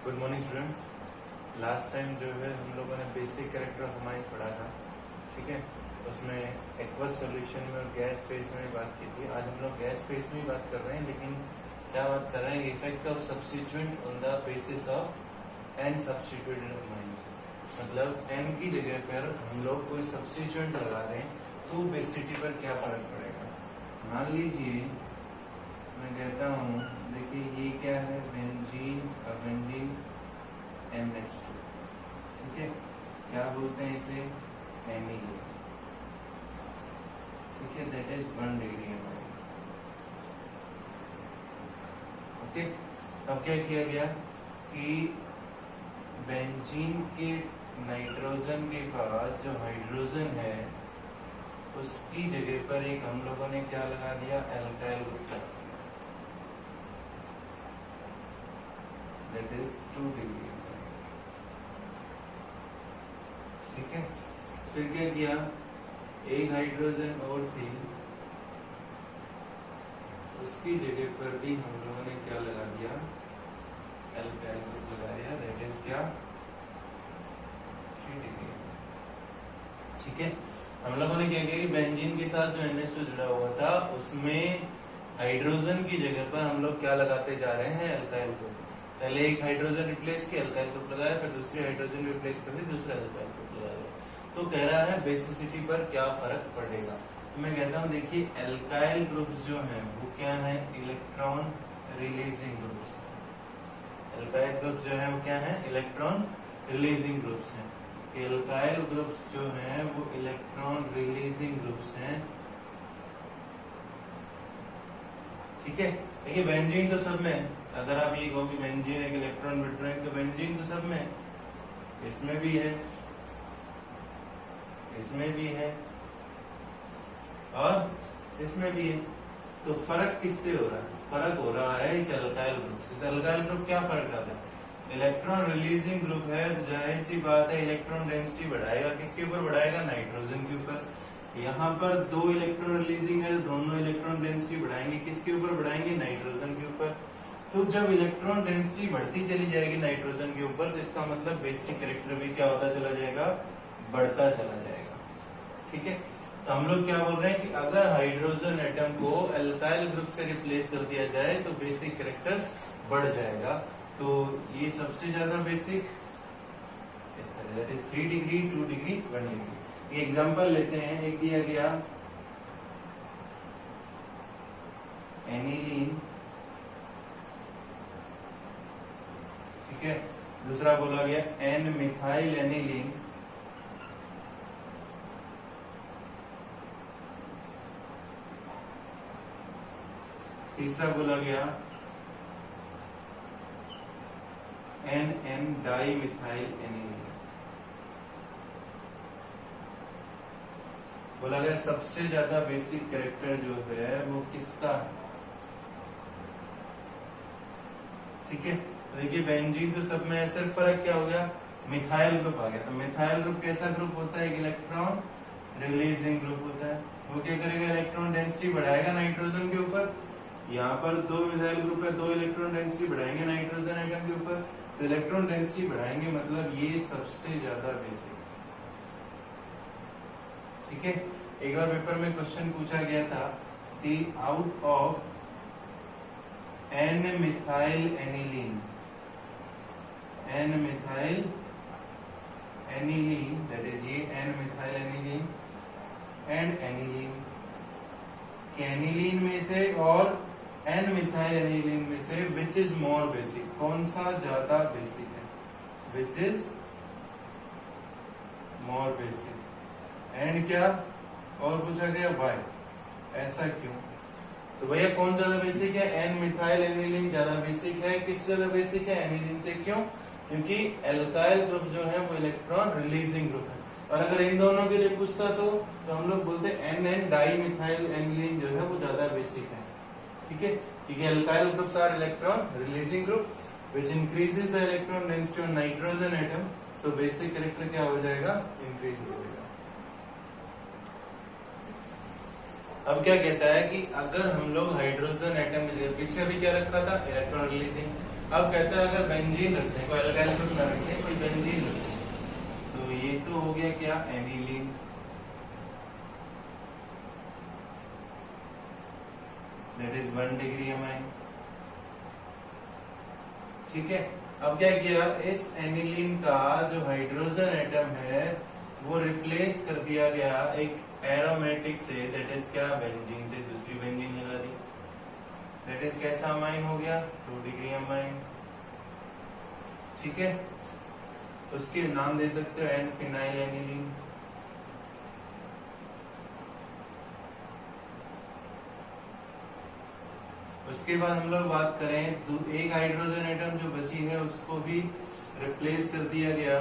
Good morning students. Last time जो है हम लोगों ने बेसिक कैरेक्टर ऑफ अमाइंस पढ़ा था, ठीक है। उसमें एक्वस सॉल्यूशन में और गैस फेज में भी बात की थी। आज हम लोग गैस फेज में ही बात कर रहे हैं, लेकिन क्या बात कर रहे हैं, effect of substituent on the basis of N substituted amines. मतलब एन की जगह पर हम लोग कोई सब्स्टिट्यूएंट लगा दें तो बेसिसिटी पर क्या फर्क पड़ेगा। मान लीजिए मैं कहता हूँ, देखिए ये क्या है, बेंजीन और बेंजीन NH2, ठीक है। क्या बोलते हैं इसे, एनिलीन, ठीक है। दैट इज 1 डिग्री हमारे। ओके, अब क्या किया गया कि बेंजीन के नाइट्रोजन के पास जो हाइड्रोजन है उसकी जगह पर एक हम लोगों ने क्या लगा दिया, alkyl group, that is 2 degree, ठीक है। फिर क्या किया, एक हाइड्रोजन और थी, उसकी जगह पर भी हम लोगों ने क्या लगा दिया, एल्काइल ग्रुप लगा दिया, दैट इज क्या, 3 डिग्री, ठीक है। हम लोगों ने क्या किया कि बेंजीन के साथ जो NH2 जुड़ा हुआ था उसमें हाइड्रोजन की जगह पर हम लोग क्या लगाते जा रहे हैं, एल्काइल ग्रुप। पहले एक हाइड्रोजन रिप्लेस किया, एल्काइल ग्रुप लगाया, फिर दूसरी हाइड्रोजन रिप्लेस कर दी, दूसरा एल्काइल ग्रुप लगाया। तो कह रहा है बेसिसिटी पर क्या फर्क पड़ेगा। तो मैं कहता हूँ, देखिए एल्काइल ग्रुप्स जो हैं वो क्या है, electron releasing groups. Alkyl groups जो है वो क्या है, इलेक्ट्रॉन रिलीजिंग ग्रुप्स हैं। एल्काइल ग्रुप्स जो हैं वो इलेक्ट्रॉन रिलीजिंग ग्रुप्स हैं, ठीक है। देखिए बेंजीन तो सब में, अगर आप ये कहो कि बेंजीन एक इलेक्ट्रॉन विड्रॉइंग, तो बेंजीन तो सब में, इसमें भी है, इसमें भी है और इसमें भी है। तो फर्क किससे हो रहा है, फर्क हो रहा है इस एल्काइल ग्रुप से। तो एल्काइल ग्रुप क्या फर्क आता है, इलेक्ट्रॉन रिलीजिंग ग्रुप है, तो जाहिर सी बात है इलेक्ट्रॉन डेंसिटी बढ़ाएगा, किसके ऊपर बढ़ाएगा, नाइट्रोजन के ऊपर। यहाँ पर 2 इलेक्ट्रॉन रिलीजिंग है, दोनों इलेक्ट्रॉन डेंसिटी बढ़ाएंगे, किसके ऊपर बढ़ाएंगे, नाइट्रोजन के ऊपर। तो जब इलेक्ट्रॉन डेंसिटी बढ़ती चली जाएगी नाइट्रोजन के ऊपर, तो इसका मतलब बेसिक कैरेक्टर भी क्या होता चला जाएगा, बढ़ता चला जाएगा, ठीक है। तो हम लोग क्या बोल रहे हैं कि अगर हाइड्रोजन एटम को एल्काइल ग्रुप से रिप्लेस कर दिया जाए तो बेसिक कैरेक्टर बढ़ जाएगा। तो ये सबसे ज्यादा बेसिक इस तरह, that is 3 degree, 2 degree, 1 degree. ये एग्जांपल लेते हैं, एक दिया गया एनिलीन, ठीक है। दूसरा बोला गया एन मिथाइल एनिलीन, तीसरा बोला गया N N dimethyl aniline. बोला गया सबसे ज्यादा बेसिक कैरेक्टर जो है वो किसका, ठीक है। तो देखिए बेंजीन तो सब में है, सिर्फ फर्क क्या हो गया, मिथाइल ग्रुप आ गया। तो मिथाइल ग्रुप कैसा ग्रुप होता है, एक इलेक्ट्रॉन रिलीजिंग ग्रुप होता है। वो क्या करेगा, इलेक्ट्रॉन डेंसिटी बढ़ाएगा नाइट्रोजन के ऊपर। यहाँ पर 2 मिथाइल ग्रुप है, 2 इलेक्ट्रॉन डेंसिटी बढ़ाएंगे नाइट्रोजन एटम के ऊपर। तो इलेक्ट्रॉन डेंसिटी बढ़ाएंगे, मतलब ये सबसे ज्यादा बेसिक, ठीक है। एक बार पेपर में क्वेश्चन पूछा गया था कि out of N methyl aniline, N methyl aniline, that is ये N methyl aniline and aniline, aniline में से और एन मिथाइल एनिलीन में से विच इज मोर बेसिक, कौन सा ज्यादा बेसिक है, which is more basic, and क्या और पूछा गया वाई, ऐसा क्यों। तो भैया कौन ज्यादा बेसिक है, एन मिथाइल एनिलीन ज्यादा बेसिक है। किस ज्यादा बेसिक है, एनिलीन से। क्यों, क्योंकि एल्काइल ग्रुप जो है वो इलेक्ट्रॉन रिलीजिंग ग्रुप है। और अगर इन दोनों के लिए पूछता तो हम लोग बोलते N N dimethyl aniline जो है वो ज्यादा बेसिक है, ठीक है। क्योंकि alkyl groups are electron releasing group which increases the electron density on nitrogen atom, so basic character क्या हो जाएगा, इंक्रीज हो जाएगा। अब क्या कहता है कि अगर हम लोग हाइड्रोजन एटम की जगह पीछे भी क्या रखा था, इलेक्ट्रॉन रिलीजिंग, अब कहता है अगर बेंजीन रखते हैं, कोई अल्काइल ग्रुप ना रखते हैं, कोई बेंजीन रखते हैं, तो ये तो हो गया क्या, aniline. That is 1 degree amine. ठीक है, अब क्या किया, इस एनिलीन का जो हाइड्रोजन एटम है वो रिप्लेस कर दिया गया एक एरोमेटिक से, दैट इज क्या, बेंजीन से, दूसरी बेंजीन लगा दी। दैट इज कैसा अमाइन हो गया, 2 डिग्री अमाइन। ठीक है, उसके नाम दे सकते हो एन फिनाइल एनिलीन। उसके बाद हम लोग बात करें तो एक हाइड्रोजन एटम जो बची है उसको भी रिप्लेस कर दिया गया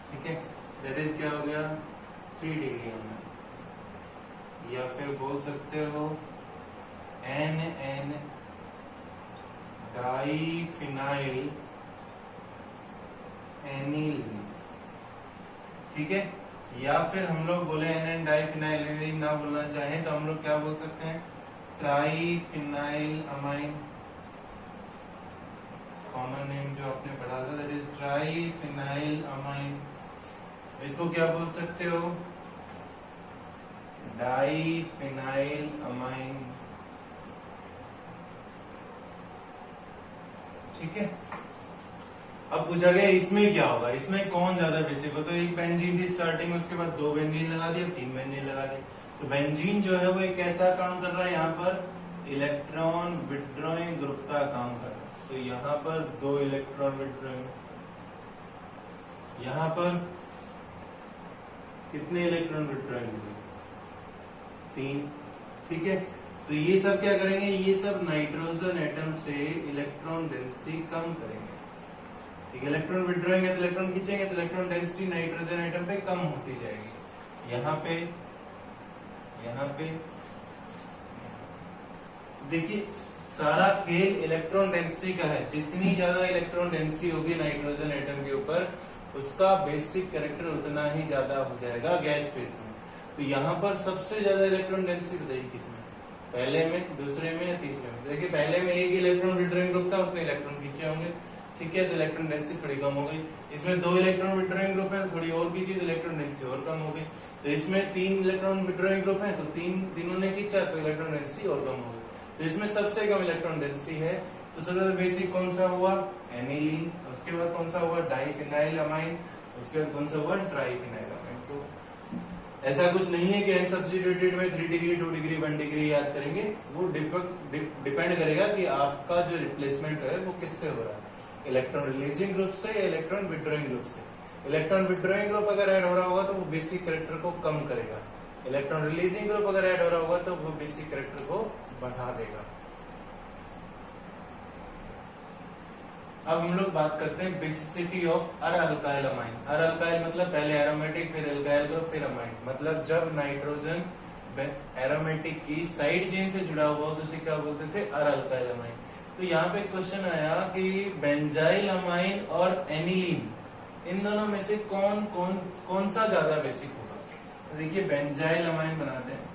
ठीक है, दैट इज क्या हो गया, 3 डिग्री में, या फिर बोल सकते हो एन एन डाइफिनाइल एनिलीन। ठीक है, या फिर हम लोग बोले एन एन डाइफिनाइल एनिलीन ना बोलना चाहें तो हम लोग क्या बोल सकते हैं, ट्राइफिनाइल अमाइन। कॉमन नेम जो आपने पढ़ा था दैट इज ट्राइफिनाइल अमाइन। इसको क्या बोल सकते हो, डाइफिनाइल अमाइन। ठीक है, अब पूछा गया इसमें क्या होगा, इसमें कौन ज्यादा बेसिक हो, तो एक बेंजीन थी स्टार्टिंग में, उसके बाद 2 बेंजीन लगा दी, अब 3 बेंजीन लगा दी। तो बेंजीन जो है वो एक कैसा काम कर रहा है, यहाँ पर इलेक्ट्रॉन विड्रॉइंग ग्रुप का काम कर रहा है। तो यहाँ पर 2 इलेक्ट्रॉन विड्रॉइंग, यहाँ पर कितने इलेक्ट्रॉन विड्रॉइंग हुए, 3। ठीक है, तो ये सब क्या करेंगे, ये सब नाइट्रोजन एटम से इलेक्ट्रॉन डेंसिटी कम करेंगे। ठीक है, इलेक्ट्रॉन विड्रॉइंग है तो इलेक्ट्रॉन खींचेंगे तो इलेक्ट्रॉन डेंसिटी नाइट्रोजन एटम पे कम होती जाएगी। यहाँ पे देखिए सारा खेल इलेक्ट्रॉन डेंसिटी का है। जितनी ज्यादा इलेक्ट्रॉन डेंसिटी होगी नाइट्रोजन एटम के ऊपर, उसका बेसिक कैरेक्टर उतना ही ज्यादा हो जाएगा गैस फेज में। तो यहाँ पर सबसे ज्यादा इलेक्ट्रॉन डेंसिटी बताइए किसमें, पहले में, दूसरे में या तीसरे में। देखिए पहले में एक इलेक्ट्रॉन विड्रॉइंग ग्रुप था, उसने इलेक्ट्रॉन खींचे होंगे। ठीक है, तो इलेक्ट्रॉन डेंसिटी थोड़ी कम हो गई। इसमें 2 इलेक्ट्रॉन विड्रॉइंग ग्रुप है तो थोड़ी और खींची तो इलेक्ट्रॉन डेंसिटी और कम हो गई। तो इसमें 3 इलेक्ट्रॉन विड्रॉइंग ग्रुप है तो तीनों ने खींचा तो इलेक्ट्रॉन डेंसिटी और कम हो गई। तो इसमें सबसे कम इलेक्ट्रॉन डेंसिटी है, तो सबसे बेसिक कौन सा हुआ, एनिलीन। उसके बाद कौन सा हुआ, डाइफिनाइल अमाइन। उसके बाद कौन सा हुआ, ट्राइफिनाइल अमाइन। तो ऐसा कुछ नहीं है कि एन सब्स्टिट्यूटेड में 3 डिग्री 2 डिग्री 1 डिग्री याद करेंगे, वो डिपेंड करेगा कि आपका जो रिप्लेसमेंट है वो किससे हो रहा है, इलेक्ट्रॉन रिलीजिंग ग्रुप से या इलेक्ट्रॉन विड्रॉइंग ग्रुप से। इलेक्ट्रॉन विड्रॉइंग ग्रुप अगर ऐड हो रहा होगा तो वो बेसिक कैरेक्टर को कम करेगा, इलेक्ट्रॉन रिलीजिंग ग्रुप अगर ऐड हो रहा होगा तो वो बेसिक कैरेक्टर को बढ़ा देगा। अब हम लोग बात करते हैं basicity of aralkyl amine. Aralkyl मतलब पहले एरोमेटिक फिर अल्काइल ग्रुप फिर अमाइन। मतलब जब नाइट्रोजन एरोमेटिक की साइड चेन से जुड़ा हुआ तो उसे क्या बोलते थे, अर अल्काइल अमाइन। तो यहाँ पे क्वेश्चन आया कि बेंजाइल अमाइन और एनिलीन, इन दोनों में से कौन सा ज्यादा बेसिक होगा। तो देखिए बेंजाइल अमाइन बनाते हैं,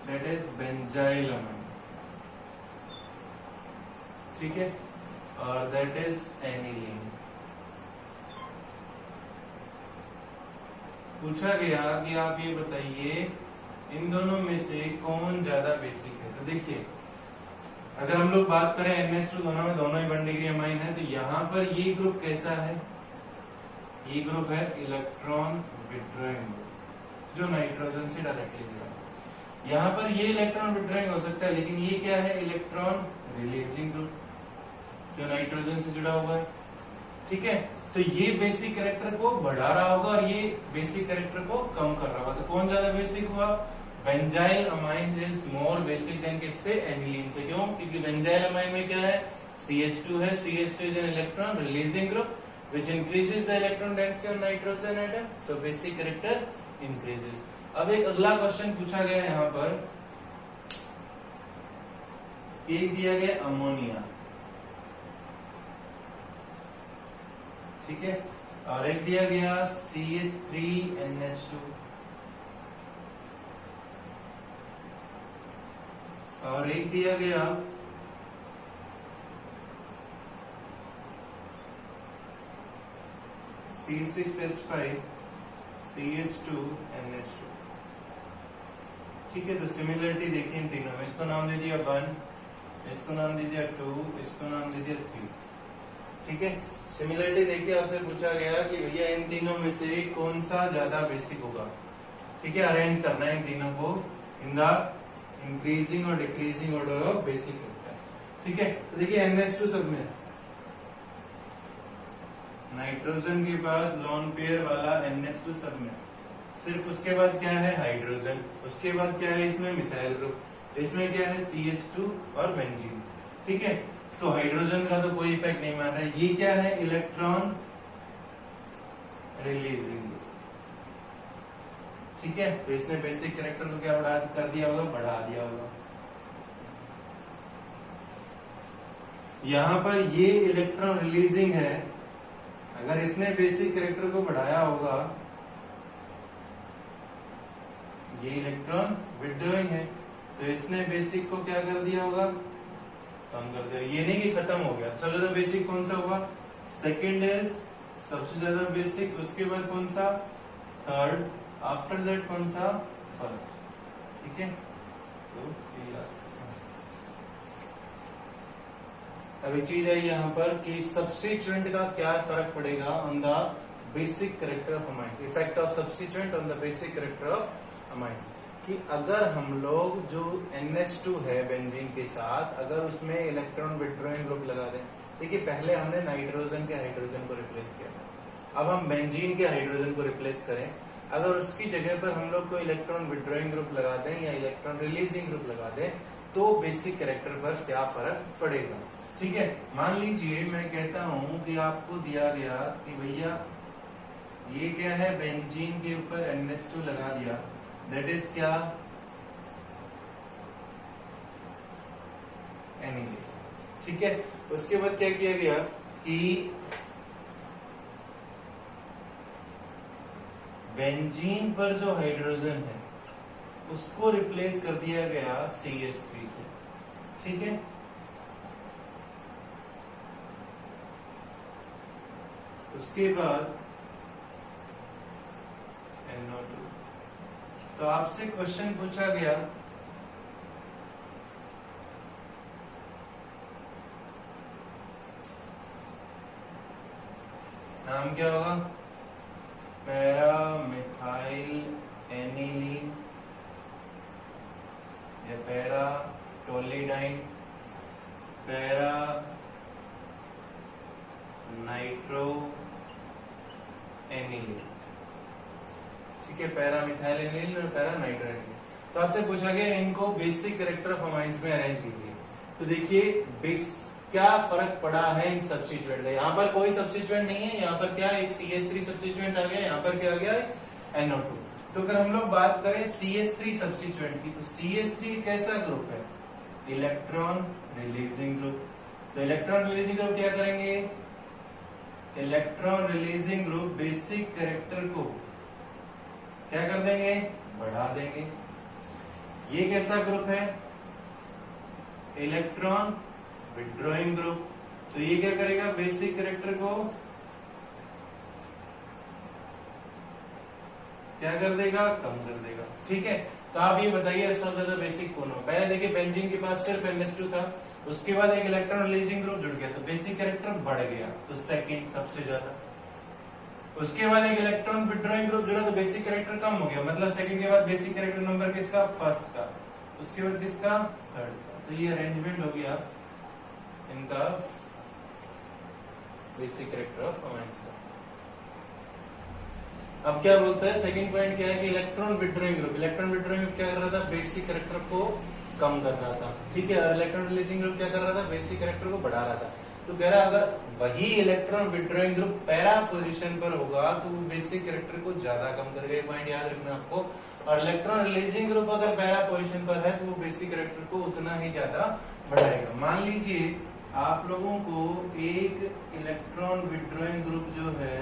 दैट इज बेंजाइल अमाइन। ठीक है, और दैट इज एनिलीन। पूछा गया कि आप ये बताइए इन दोनों में से कौन ज्यादा बेसिक है। तो देखिए अगर हम लोग बात करें NH2 दोनों ही 1 डिग्री अमाइन है, तो यहाँ पर ये ग्रुप कैसा है, ये ग्रुप है इलेक्ट्रॉन विड्रॉइंग ग्रुप जो नाइट्रोजन से डायरेक्टली जुड़ा है। यहाँ पर ये इलेक्ट्रॉन विड्रॉइंग हो सकता है, लेकिन ये क्या है, इलेक्ट्रॉन रिलीजिंग ग्रुप जो नाइट्रोजन से जुड़ा हुआ है। ठीक है, तो ये बेसिक कैरेक्टर को बढ़ा रहा होगा और ये बेसिक कैरेक्टर को कम कर रहा होगा। तो कौन ज्यादा बेसिक हुआ, benzyl amine is more basic than किससे, एनिलीन से। क्यों, क्योंकि बेंजाइल अमाइन में क्या है, CH2 है। CH2 is an electron releasing group which increases the electron density on nitrogen atom, so basic character increases। अब एक अगला क्वेश्चन पूछा गया है यहाँ पर एक दिया गया अमोनिया, ठीक है, और एक दिया गया CH3NH2, और एक दिया गया C6H5CH2NH2, ठीक है। तो सिमिलरिटी देखिए इन तीनों में, इसको नाम दे दिया 1, इसको नाम दे दिया 2, इसको नाम दे दिया 3, ठीक है। सिमिलरिटी देखिए, आपसे पूछा गया कि भैया इन तीनों में से कौन सा ज्यादा बेसिक होगा, ठीक है। अरेंज करना है इन तीनों को इन द इंक्रीजिंग और डिक्रीजिंग ऑर्डर ऑफ बेसिक, ठीक है। तो देखिए NH2 सब में नाइट्रोजन के पास लोन पेयर वाला NH2 सब में, सिर्फ उसके बाद क्या है हाइड्रोजन, उसके बाद क्या है इसमें मिथाइल ग्रुप, इसमें क्या है CH2 और बेंजीन, ठीक है। तो हाइड्रोजन का तो कोई इफेक्ट नहीं मान रहा है। ये क्या है इलेक्ट्रॉन रिलीजिंग ग्रुप, ठीक है। तो इसने बेसिक कैरेक्टर को क्या बढ़ा कर दिया होगा, बढ़ा दिया होगा। यहां पर ये इलेक्ट्रॉन रिलीजिंग है, अगर इसने बेसिक कैरेक्टर को बढ़ाया होगा, ये इलेक्ट्रॉन विथड्रॉइंग है, तो इसने बेसिक को क्या कर दिया होगा, कम कर दिया। ये नहीं कि खत्म हो गया। सबसे ज्यादा बेसिक कौन सा होगा, सेकेंड इज सबसे ज्यादा बेसिक, उसके बाद कौन सा थर्ड, आफ्टर दैट कौन सा फर्स्ट, ठीक है। तो अब एक चीज है यहाँ पर कि सब्स्टिट्यूएंट का क्या फर्क पड़ेगा on the basic character of amines, effect of substituent on the basic character of amines. कि अगर हम लोग जो NH2 है बेंजीन के साथ, अगर उसमें इलेक्ट्रॉन विथड्रॉइंग ग्रुप लगा दें, देखिए पहले हमने नाइट्रोजन के हाइड्रोजन को रिप्लेस किया था, अब हम बेंजीन के हाइड्रोजन को रिप्लेस करें, अगर उसकी जगह पर हम लोग को इलेक्ट्रॉन विथड्रॉइंग ग्रुप लगा दें या इलेक्ट्रॉन रिलीजिंग ग्रुप लगा दें, तो बेसिक कैरेक्टर पर क्या फर्क पड़ेगा, ठीक है। मान लीजिए मैं कहता हूं कि आपको दिया गया कि भैया ये क्या है, बेंजीन के ऊपर NH2 लगा दिया, दैट इज क्या, एनिलीन, ठीक है। उसके बाद क्या किया गया कि बेंजीन पर जो हाइड्रोजन है उसको रिप्लेस कर दिया गया CH3 से, ठीक है। उसके बाद NO2। तो आपसे क्वेश्चन पूछा गया नाम क्या होगा, पैरामिथाइल एनिलीन या पैराटोलिडाइन, पैरा नाइट्रो एनिलीन, ठीक है। पैरामिथाइल एनिलीन और पैरा नाइट्रो एनिलीन। तो आपसे पूछा गया इनको बेसिक कैरेक्टर ऑफ अमाइंस में अरेंज कीजिए। तो देखिए क्या फर्क पड़ा है इन सब्स्टिट्यूएंट का, यहाँ पर कोई सब्स्टिट्यूएंट नहीं है, यहाँ पर क्या एक CH3 सब्स्टिट्यूएंट आ गया, यहाँ पर क्या आ गया NO2। तो अगर हम लोग बात करें CH3 सब्स्टिट्यूएंट की, तो CH3 कैसा ग्रुप है, इलेक्ट्रॉन रिलीजिंग ग्रुप। तो इलेक्ट्रॉन रिलीजिंग ग्रुप क्या करेंगे, electron releasing group basic character को क्या कर देंगे, बढ़ा देंगे। ये कैसा ग्रुप है, इलेक्ट्रॉन विथड्रॉइंग ग्रुप। तो ये क्या करेगा, बेसिक कैरेक्टर को क्या कर देगा, कम कर देगा, ठीक है। तो आप ये बताइए सबसे ज्यादा बेसिक कौन हो। पहले देखिए बेंजीन के पास सिर्फ NH2 था, उसके बाद एक इलेक्ट्रॉन रिलीजिंग ग्रुप जुड़ गया तो बेसिक कैरेक्टर बढ़ गया, तो सेकंड सबसे ज्यादा। उसके बाद एक इलेक्ट्रॉन विथड्रॉइंग ग्रुप जुड़ा तो बेसिक कैरेक्टर कम हो गया, मतलब सेकंड के बाद बेसिक कैरेक्टर नंबर किसका, फर्स्ट का, उसके बाद किसका, थर्ड का। तो ये अरेंजमेंट हो गया इनका बेसिक कैरेक्टर ऑफ अमाइंस का। अब क्या बोलता है, सेकंड पॉइंट क्या है कि electron withdrawing group, electron withdrawing group क्या कर रहा था, बेसिक कैरेक्टर को कम कर रहा था, ठीक है। और इलेक्ट्रॉन रिलीजिंग ग्रुप क्या कर रहा था, बेसिक कैरेक्टर को बढ़ा रहा था। तो कह रहा अगर वही electron withdrawing group para position पर होगा तो वो बेसिक कैरेक्टर को ज्यादा कम करेगा। पॉइंट याद रखना आपको, और इलेक्ट्रॉन रिलीजिंग ग्रुप अगर पैरा पोजीशन पर है तो वो बेसिक कैरेक्टर को उतना ही ज्यादा बढ़ाएगा। मान लीजिए आप लोगों को एक इलेक्ट्रॉन विड्रॉइंग ग्रुप जो है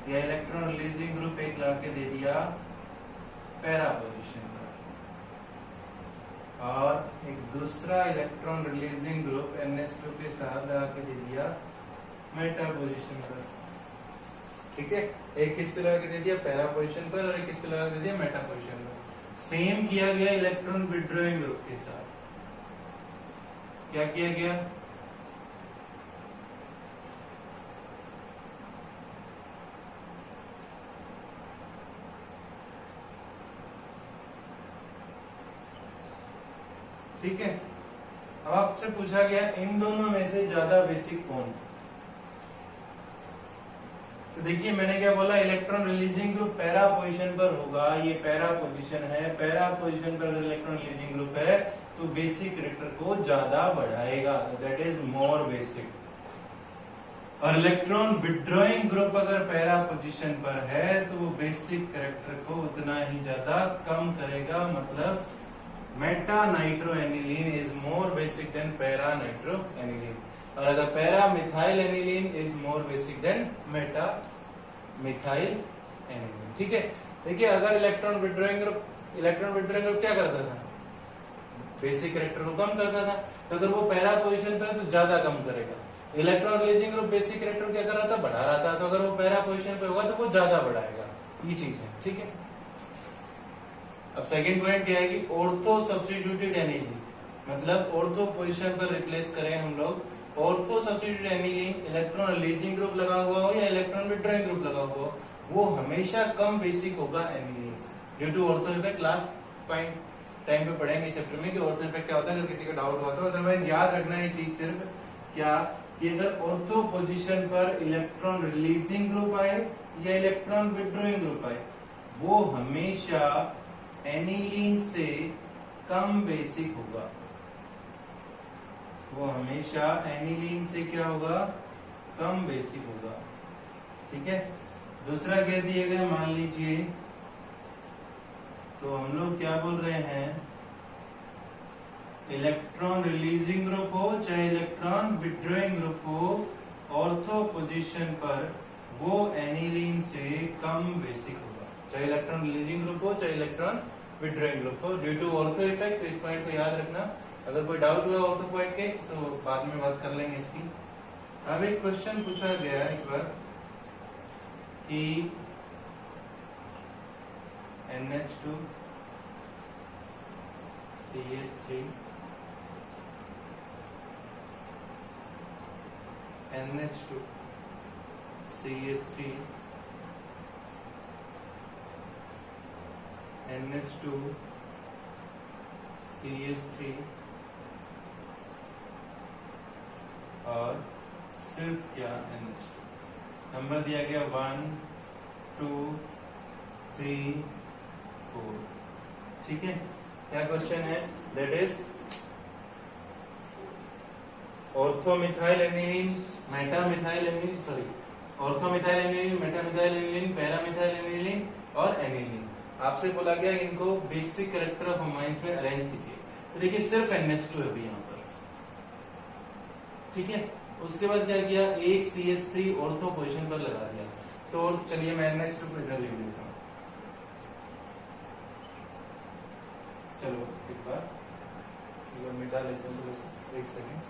या इलेक्ट्रॉन रिलीजिंग ग्रुप एक ला के दे दिया पैरा पोजीशन पर, और एक दूसरा इलेक्ट्रॉन रिलीजिंग ग्रुप NH2 के साथ लगा के दे दिया मेटा पोजीशन पर। ठीक है, एक किस पे लगा के दे दिया पैरा पोजीशन पर और एक किस पे लगा के दे दिया मेटा पोजीशन पर। सेम किया गया इलेक्ट्रॉन विड्रॉइंग ग्रुप के साथ। क्या किया गया, ठीक है। अब आपसे पूछा गया इन दोनों में से ज्यादा बेसिक कौन। तो देखिए मैंने क्या बोला, electron releasing group para position पर होगा, ये पैरा पोजीशन है, पैरा पोजीशन पर अगर इलेक्ट्रॉन रिलीजिंग ग्रुप है तो बेसिक कैरेक्टर को ज्यादा बढ़ाएगा, दैट इज मोर बेसिक। और इलेक्ट्रॉन विड्रॉइंग ग्रुप अगर पैरा पोजीशन पर है तो वो बेसिक कैरेक्टर को उतना ही ज्यादा कम करेगा, मतलब meta nitro aniline is more basic than para nitro aniline, और अगर para methyl aniline is more basic than meta methyl aniline. ठीक है, देखिए अगर इलेक्ट्रॉन विड्रॉइंग ग्रुप क्या करता था, बेसिक कैरेक्टर को कम करता था, तो अगर वो पैरा पोजीशन पर तो ज्यादा कम करेगा। Electron releasing group basic character क्या कर रहा था, बढ़ा रहा था, तो अगर वो पैरा पोजीशन पे होगा तो वो ज्यादा बढ़ाएगा, ये चीज है। ठीक है, अब सेकंड पॉइंट क्या है कि ऑर्थो सब्स्टिट्यूटेड एनिलीन, मतलब ऑर्थो पोजीशन पर रिप्लेस करें हम लोग, ortho substituted aniline electron releasing group लगा हुआ हो या इलेक्ट्रॉन विड्रॉइंग ग्रुप लगा हुआ हो, वो हमेशा कम बेसिक होगा एनिलीन से, due to ortho effect. Last point time पे पढ़ेंगे चैप्टर में कि ऑर्थो इफेक्ट क्या होता है, अगर किसी का डाउट हुआ तो। अदरवाइज याद रखना है चीज सिर्फ क्या कि अगर ऑर्थो पोजीशन पर इलेक्ट्रॉन रिलीजिंग ग्रुप आए या इलेक्ट्रॉन विड्रॉइंग ग्रुप आए, वो हमेशा एनिलीन से कम बेसिक होगा, वो हमेशा एनिलीन से क्या होगा, कम बेसिक होगा। ठीक है, दूसरा क्या दिया गया, मान लीजिए तो हम लोग क्या बोल रहे हैं, इलेक्ट्रॉन रिलीजिंग ग्रुप हो चाहे इलेक्ट्रॉन विड्रॉइंग ग्रुप हो, ऑर्थो पोजीशन पर वो एनिलीन से कम बेसिक होगा, चाहे इलेक्ट्रॉन रिलीजिंग ग्रुप हो चाहे इलेक्ट्रॉन विड्रॉइंग ग्रुप हो, ड्यू टू ऑर्थो इफेक्ट। तो इस पॉइंट को याद रखना, अगर कोई डाउट हुआ ऑर्थो पॉइंट के तो बाद में बात कर लेंगे इसकी। अब एक क्वेश्चन पूछा गया एक बार कि NH2 CH3 NH2 CH3 NH2 CH3 और सिर्फ क्या NH2। नंबर दिया गया 1 2 3 4। ठीक है, क्या क्वेश्चन है, that is ortho methyl aniline, meta methyl aniline, sorry ortho methyl aniline, meta methyl aniline, para methyl aniline और एनिलीन। आपसे बोला गया इनको बेसिक कैरेक्टर ऑफ अमाइंस में अरेंज कीजिए। तो देखिए सिर्फ NH2 है अभी यहाँ पर। ठीक है, उसके बाद क्या किया, एक CH3 ऑर्थो पोजीशन पर लगा दिया। तो चलिए मैं NH2 को इधर लिख देता हूँ। चलो एक बार मिटा लेते हैं, एक सेकेंड।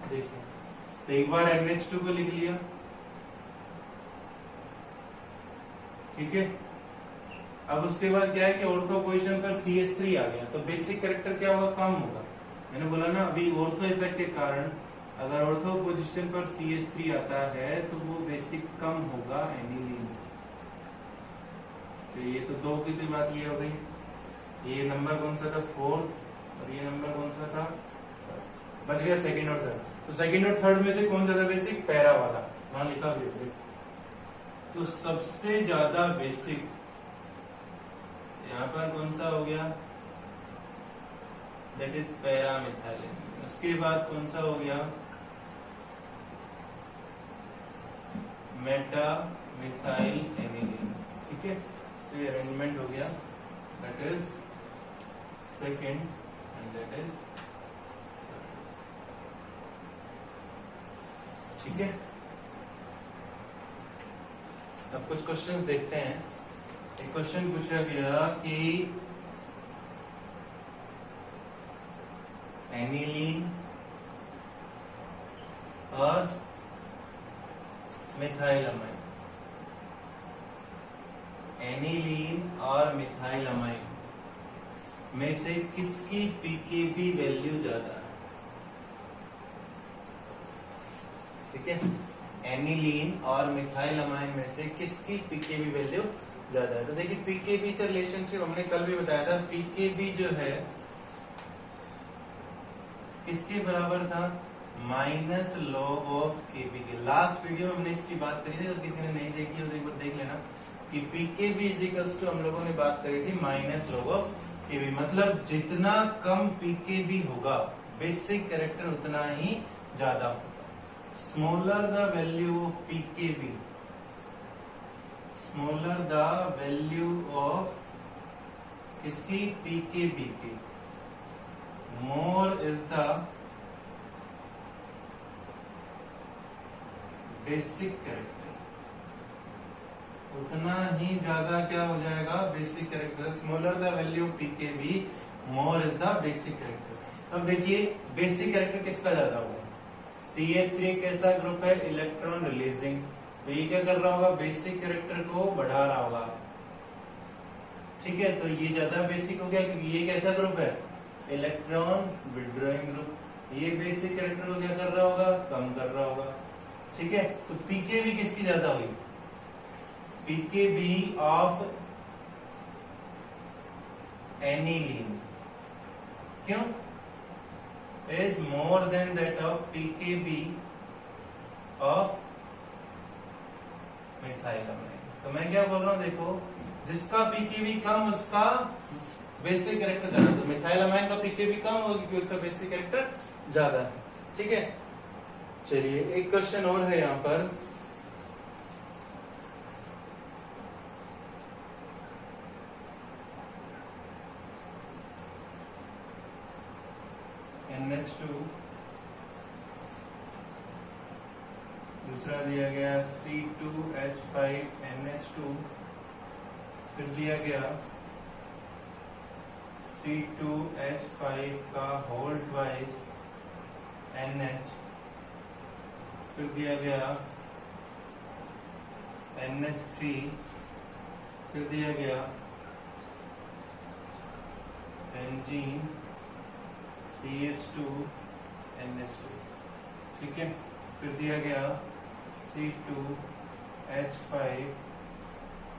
देखिए तो एक बार NH2 को लिख लिया। ठीक है, अब उसके बाद क्या है कि ऑर्थो पोजीशन पर CH3 आ गया, तो बेसिक कैरेक्टर क्या होगा, कम होगा। मैंने बोला ना अभी ऑर्थो इफेक्ट के कारण अगर ऑर्थो पोजीशन पर CH3 आता है तो वो बेसिक कम होगा एनिलीन से। तो ये तो दो की तो बात ये हो गई। ये नंबर कौन सा था, 4th, और ये नंबर कौन सा था, बच गया 2nd और 3rd। तो 2nd और 3rd में से कौन ज्यादा बेसिक, पैरा वाला, वहां लिखा भी। तो सबसे ज्यादा बेसिक यहाँ पर कौन सा हो गया, दैट इज पैरामिथाइलेनिलीन। उसके बाद कौन सा हो गया, मेटा मिथाइल एनिलीन। ठीक है, तो ये अरेंजमेंट हो गया, that is second and that is, ठीक है। अब कुछ क्वेश्चन देखते हैं। एक क्वेश्चन पूछा गया कि एनिलीन और मिथाइलमाइन, एनिलीन और मिथाइलमाइन में से किसकी पीकेबी वैल्यू ज्यादा है? ठीक है, एनिलीन और मिथाइलमाइन में से किसकी पीकेबी वैल्यू ज्यादा है? तो देखिए पीकेबी से रिलेशनशिप हमने कल भी बताया था। पीकेबी जो है किसके बराबर था, माइनस लॉग ऑफ केबी के। लास्ट वीडियो में हमने इसकी बात करी थी, अगर किसी ने नहीं देखी हो तो एक बार देख लेना कि पीकेबी इज इक्वल्स टू, हम लोगों ने बात करी थी माइनस लॉग ऑफ केबी। मतलब जितना कम पीकेबी होगा बेसिक कैरेक्टर उतना ही ज्यादा होगा। Smaller the value of pKb, smaller the value of किसकी, पीकेबी की, more is the basic character, उतना ही ज्यादा क्या हो जाएगा, basic character. Smaller the value pKb, more is the basic character. अब देखिए बेसिक कैरेक्टर किसका ज्यादा होगा, CH3 कैसा ग्रुप है, इलेक्ट्रॉन रिलीजिंग, तो ये क्या कर रहा होगा, बेसिक कैरेक्टर को बढ़ा रहा होगा। ठीक है, तो ये ज्यादा बेसिक हो गया क्योंकि ये कैसा ग्रुप है, इलेक्ट्रॉन विड्रॉइंग ग्रुप। ये बेसिक कैरेक्टर को क्या कर रहा होगा, कम कर रहा होगा। ठीक है, तो पीकेबी किसकी ज्यादा हुई, पीकेबी ऑफ एनिलीन, क्यों, is more than that of pKb of methylamine. तो मैं क्या बोल रहा हूं, देखो जिसका पीकेबी कम उसका बेसिक कैरेक्टर ज्यादा। तो मिथाइलमाइन का पीकेबी कम होगा क्योंकि उसका बेसिक कैरेक्टर ज्यादा है। ठीक है, चलिए एक क्वेश्चन और है यहां पर। NH2, दूसरा दिया गया C2H5NH2, फिर दिया गया C2H5 का होल ट्वाइस NH, फिर दिया गया NH3, फिर दिया गया बेंजीन CH2NH2। ठीक है, फिर दिया गया C2H5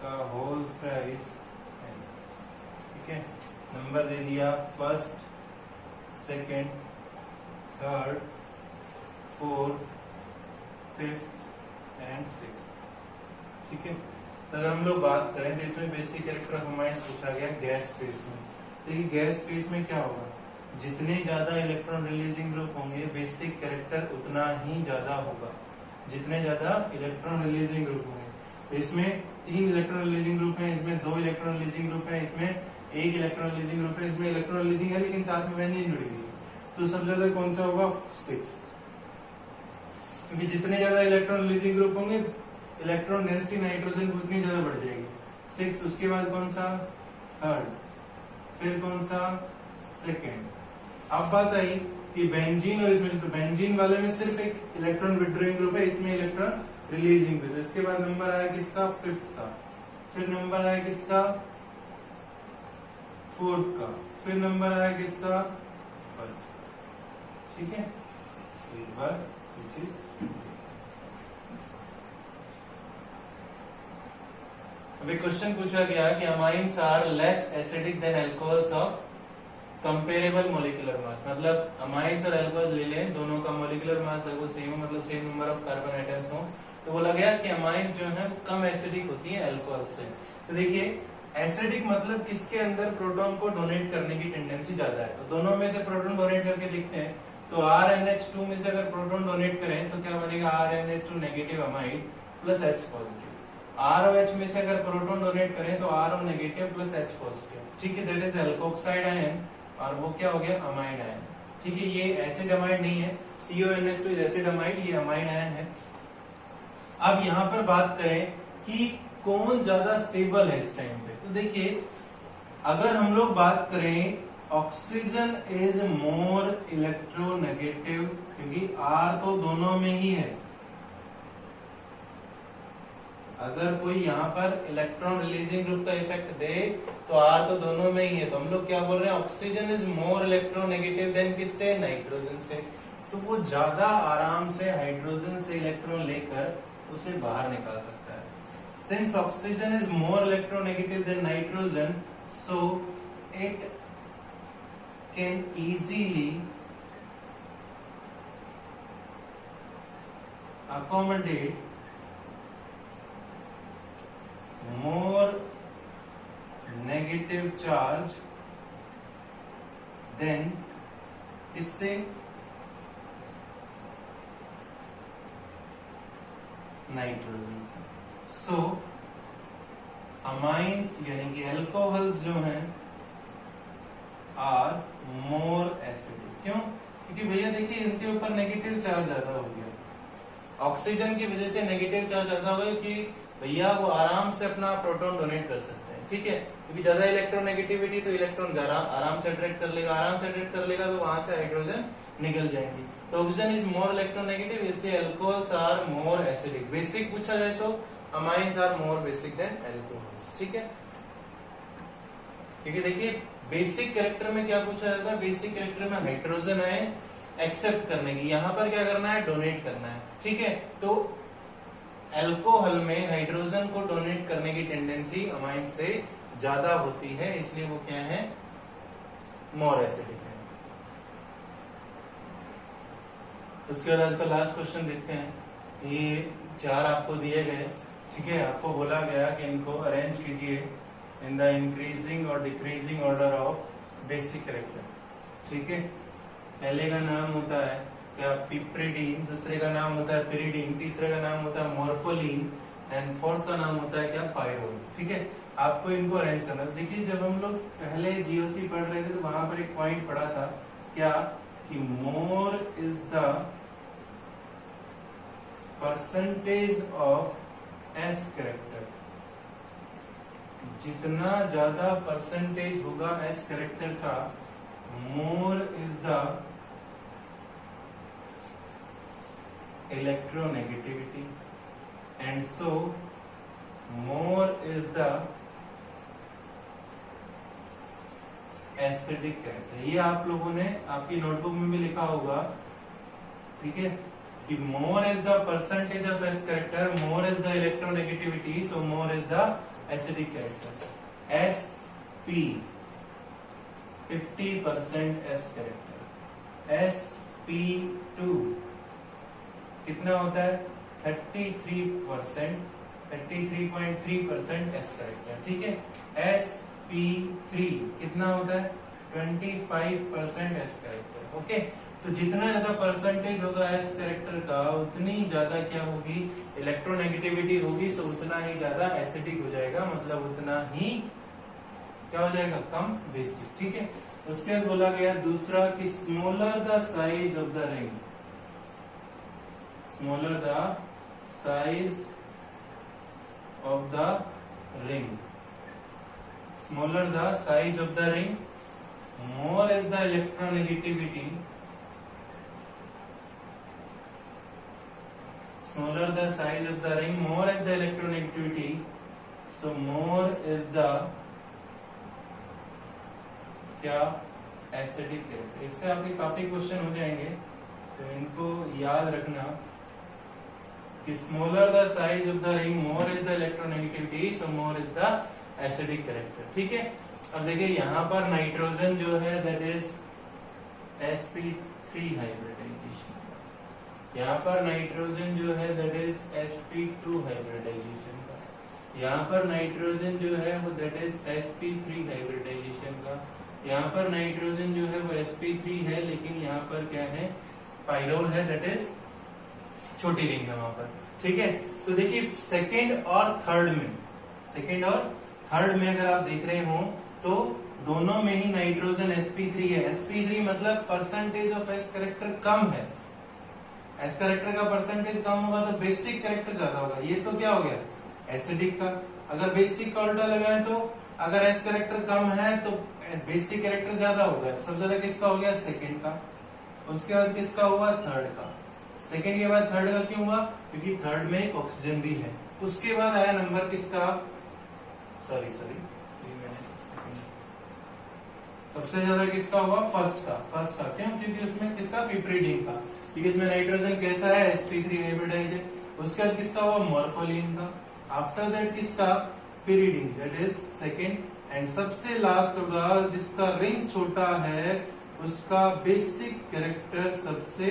का होल थ्राइस। ठीक है, नंबर दे दिया first, second, third, fourth, fifth and sixth. ठीक है, तो अगर हम लोग बात करें तो इसमें बेसिक कैरेक्टर ऑफ अमाइन पूछा गया गैस फेज में। देखिए गैस फेज में क्या होगा, जितने ज्यादा इलेक्ट्रॉन रिलीजिंग ग्रुप होंगे बेसिक कैरेक्टर उतना ही ज्यादा होगा, जितने ज्यादा इलेक्ट्रॉन रिलीजिंग ग्रुप होंगे। तो इसमें 3 इलेक्ट्रॉन रिलीजिंग ग्रुप है, इसमें 2 इलेक्ट्रॉन रिलीजिंग ग्रुप है, इसमें 1 इलेक्ट्रॉन रिलीजिंग ग्रुप है, इसमें इलेक्ट्रॉन रिलीजिंग है लेकिन साथ में बेंजीन जुड़ी हुई है। तो सबसे ज्यादा कौन सा होगा, 6, क्योंकि जितने ज्यादा इलेक्ट्रॉन रिलीजिंग ग्रुप होंगे इलेक्ट्रॉन डेंसिटी नाइट्रोजन उतनी ज्यादा बढ़ जाएगी। 6, उसके बाद कौन सा, थर्ड, फिर कौन सा, सेकेंड। अब बात आई कि बेंजीन और इसमें, तो बेंजीन वाले में सिर्फ एक इलेक्ट्रॉन विड्रॉइंग ग्रुप है, इसमें इलेक्ट्रॉन रिलीजिंग भी। तो इसके बाद नंबर आया किसका, 5th का, फिर नंबर आया किसका, 4th का, फिर नंबर आया किसका, 1st। ठीक है, एक बार चीज अभी क्वेश्चन पूछा गया कि amines are less acidic than alcohols of comparable molecular mass. मतलब अमाइंस और अल्कोहल ले लें, दोनों का मॉलिक्यूलर मास लगभग सेम है, मतलब same number of carbon atoms हो, तो बोला गया कि अमाइंस जो है वो कम एसिडिक होती है अल्कोहल से। तो देखिए एसिडिक मतलब किसके अंदर प्रोटॉन को डोनेट करने की टेंडेंसी ज्यादा है। तो दोनों में से प्रोटॉन डोनेट करके देखते हैं। तो RnH2 में से अगर प्रोटॉन डोनेट करें तो क्या बनेगा, RnH2 negative amide plus H positive. ROH में से अगर प्रोटॉन डोनेट करें तो RO negative plus H positive, ठीक है, दैट इज एल्कोक्साइड आयन, और वो क्या हो गया, अमाइड आयन, ठीक है। ये एसिड अमाइड नहीं है, CONH2 इज एसिड अमाइड, ये अमाइड आयन है। अब यहाँ पर बात करें कि कौन ज्यादा स्टेबल है इस टाइम पे, तो देखिए अगर हम लोग बात करें ऑक्सीजन इज मोर इलेक्ट्रोनेगेटिव, क्योंकि R तो दोनों में ही है। अगर कोई यहाँ पर इलेक्ट्रॉन रिलीजिंग ग्रुप का इफेक्ट दे तो R तो दोनों में ही है, तो हम लोग क्या बोल रहे हैं, oxygen is more electronegative than किससे, नाइट्रोजन से। तो वो ज्यादा आराम से हाइड्रोजन से इलेक्ट्रॉन लेकर उसे बाहर निकाल सकता है। Since oxygen is more electronegative than nitrogen, so it can easily accommodate more negative charge than इससे नाइट्रोजन से। सो अमाइंस यानी कि एल्कोहल्स जो हैं आर मोर एसिडिक। क्यों? क्योंकि भैया देखिए इनके ऊपर नेगेटिव चार्ज ज्यादा हो गया, ऑक्सीजन की वजह से नेगेटिव चार्ज ज्यादा हो गया कि भैया वो आराम से अपना प्रोटॉन डोनेट कर सकते हैं, ठीक है। क्योंकि ज्यादा इलेक्ट्रोनेगेटिविटी तो इलेक्ट्रॉन आराम से अट्रैक्ट कर लेगा, आराम से अट्रैक्ट कर लेगा तो वहां से हाइड्रोजन निकल जाएंगे। तो ऑक्सीजन इज मोर इलेक्ट्रोनेगेटिव, इसलिए alcohols are more acidic. Basic पूछा जाए तो amines are more basic than alcohols, ठीक है। क्योंकि देखिए बेसिक कैरेक्टर में क्या पूछा जाता है, बेसिक कैरेक्टर में हाइड्रोजन है एक्सेप्ट करने की, यहाँ पर क्या करना है, डोनेट करना है, ठीक है। तो अल्कोहल में हाइड्रोजन को डोनेट करने की टेंडेंसी अमाइन से ज्यादा होती है, इसलिए वो क्या है, मोर एसिडिक है। उसके बाद आज का लास्ट क्वेश्चन देखते हैं। ये 4 आपको दिए गए, ठीक है। आपको बोला गया कि इनको अरेंज कीजिए इन द इंक्रीजिंग और decreasing order of basic character, ठीक है। पहले का नाम होता है क्या, पिप्रिडीन, दूसरे का नाम होता है पिरिडीन, तीसरे का नाम होता है मॉर्फोलिन एंड फोर्थ का नाम होता है क्या, पायरोल, ठीक है। आपको इनको अरेंज करना। देखिए जब हम लोग पहले जीओसी पढ़ रहे थे तो वहां पर एक पॉइंट पढ़ा था क्या, कि more is the percentage of S character, जितना ज्यादा परसेंटेज होगा एस कैरेक्टर का, more is the electronegativity and so more is the acidic character। ये आप लोगों ने आपकी नोटबुक में भी लिखा होगा, ठीक है, कि more is the percentage of S character, more is the electronegativity, so more is the acidic character। SP 50% S character, SP2 कितना होता है, 33%, 33.3% एस कैरेक्टर, ठीक है। SP3 कितना होता है, 25% एस कैरेक्टर, ओके। तो जितना ज्यादा परसेंटेज होगा एस कैरेक्टर का, उतनी ज्यादा क्या होगी, इलेक्ट्रोनेगेटिविटी होगी, सो उतना ही ज्यादा एसिडिक हो जाएगा, मतलब उतना ही क्या हो जाएगा, कम बेसिक, ठीक है। उसके बाद बोला गया दूसरा कि smaller the size of the ring, smaller the size of the ring, smaller the size of the ring, more is the electronegativity, smaller the size of the ring, more is the electronegativity, so more is the क्या, acidic character. इससे आपके काफी question हो जाएंगे, तो इनको याद रखना कि smaller the size of the ring, more is the electronegativity, so more is the acidic character, ठीक है। अब देखिए यहाँ पर नाइट्रोजन जो है दैट इज sp3 हाइब्रिडाइजेशन, यहाँ पर नाइट्रोजन जो है दैट इज sp2 हाइब्रिडाइजेशन का। यहाँ पर नाइट्रोजन जो है वो दैट इज sp3 हाइब्रिडाइजेशन का, यहाँ पर नाइट्रोजन जो है वो sp3 है, लेकिन यहाँ पर क्या है, पाइरोल है, दैट इज छोटी रिंग है वहां पर। ठीक है, तो देखिए सेकंड और थर्ड में अगर आप देख रहे हो तो दोनों में ही नाइट्रोजन sp3 है। sp3 मतलब परसेंटेज ऑफ s कैरेक्टर कम है, s कैरेक्टर का परसेंटेज कम होगा तो बेसिक कैरेक्टर ज्यादा होगा। ये तो क्या हो गया, एसिडिक का। अगर बेसिक का उल्टा लगाए तो अगर s कैरेक्टर कम है तो बेसिक कैरेक्टर ज्यादा होगा। सबसे ज्यादा किसका हो गया, सेकंड का। उसके बाद किसका हुआ, थर्ड का। सेकंड के बाद थर्ड का क्यों हुआ, क्योंकि थर्ड में एक ऑक्सीजन भी है। उसके बाद आया नंबर किसका, सॉरी सबसे ज्यादा किसका हुआ, फर्स्ट का। क्यों, क्योंकि उसमें किसका, पिपरीडीन का, क्योंकि इसमें नाइट्रोजन कैसा है, sp3 हाइब्रिडाइज है। उसके बाद किसका हुआ, मॉर्फोलिन का। आफ्टर दैट किसका, pyridine, that is second. And सबसे लास्ट होगा जिसका रिंग छोटा है, उसका बेसिक कैरेक्टर सबसे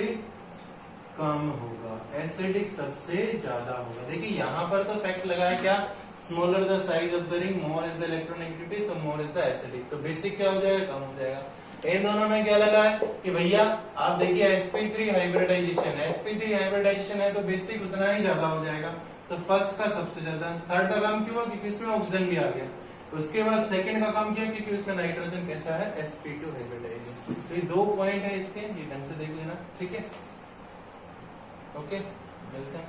कम होगा, एसिडिक सबसे ज्यादा होगा। देखिए यहाँ पर तो फैक्ट लगा है क्या, smaller the size of the ring more is the electronegativity so more is the acidic. तो बेसिक क्या हो जाएगा, कम हो जाएगा। इन दोनों में क्या लगा है कि भैया आप देखिए sp3 हाइब्रिडाइजेशन है तो बेसिक उतना ही ज्यादा हो जाएगा। तो फर्स्ट का सबसे ज्यादा, थर्ड का कम क्यों, क्योंकि इसमें ऑक्सीजन भी आ गया। उसके बाद सेकंड का कम किया क्योंकि उसमें नाइट्रोजन कैसा है, sp2 हाइब्रिडाइजेशन। तो ये 2 पॉइंट है इसके, ये ढंग से देख लेना। ठीक है, ओके, मिलते हैं।